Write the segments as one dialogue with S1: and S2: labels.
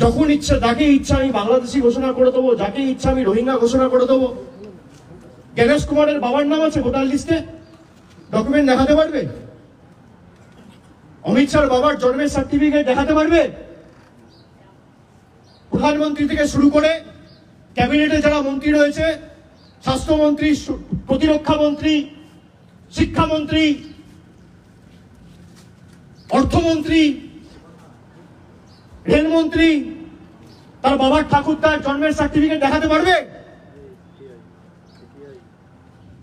S1: যখন ইচ্ছা, যাকে ইচ্ছা আমি বাংলাদেশি ঘোষণা করে দেবো, যাকে ইচ্ছা আমি রোহিঙ্গা ঘোষণা করে দেবো। জ্ঞানেশ কুমারের বাবার নাম আছে ভোটার লিস্টে, ডকুমেন্ট দেখাতে পারবে? অমিত শাহর বাবার জন্মের সার্টিফিকেট দেখাতে পারবে? প্রধানমন্ত্রী থেকে শুরু করে ক্যাবিনেটে যারা মন্ত্রী রয়েছে, স্বাস্থ্যমন্ত্রী, প্রতিরক্ষা মন্ত্রী, শিক্ষামন্ত্রী, অর্থমন্ত্রী, রেলমন্ত্রী, তার বাবার ঠাকুরদার জন্মের সার্টিফিকেট দেখাতে পারবে?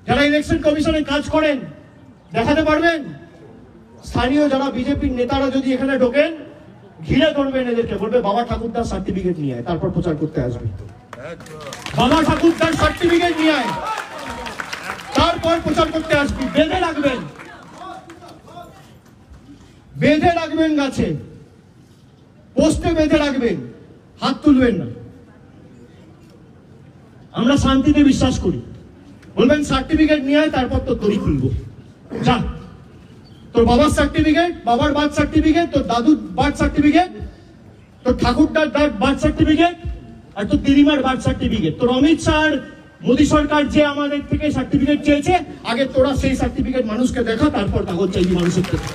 S1: যারা ইলেকশন কমিশনে কাজ করেন দেখাতে পারবেন? স্থানীয় যারা বিজেপির নেতারা যদি এখানে ঢোকেন, ঘিরে ধরবেন এদেরকে, বলবে বাবা ঠাকুরদার সার্টিফিকেট নিয়ে আয়, তারপর প্রচার করতে আসবে। বাবা ঠাকুরদার সার্টিফিকেট নিয়ে আয়, তারপর প্রচার করতে আসবি। বেঁধে রাখবেন, বেঁধে রাখবেন গাছে, পোস্টে বেঁধে রাখবেন, হাত তুলবেন না। আমরা শান্তিতে বিশ্বাস করি। বলবেন সার্টিফিকেট নিয়ে আয়, তারপর তো তৈরি খুলবো। যা, তোর বাবার সার্টিফিকেট, বাবার বার্থ সার্টিফিকেট, তোর দাদুর বার্থ সার্টিফিকেট, তোর ঠাকুরদার বার্থ সার্টিফিকেট, আর তোর দিদিমার বার্থ সার্টিফিকেট। তোর অমিত শাহ, মোদী সরকার যে আমাদের থেকে সার্টিফিকেট চেয়েছে, আগে তোরা সেই সার্টিফিকেট মানুষকে দেখা, তারপর কাগজ চাইবি মানুষের থেকে।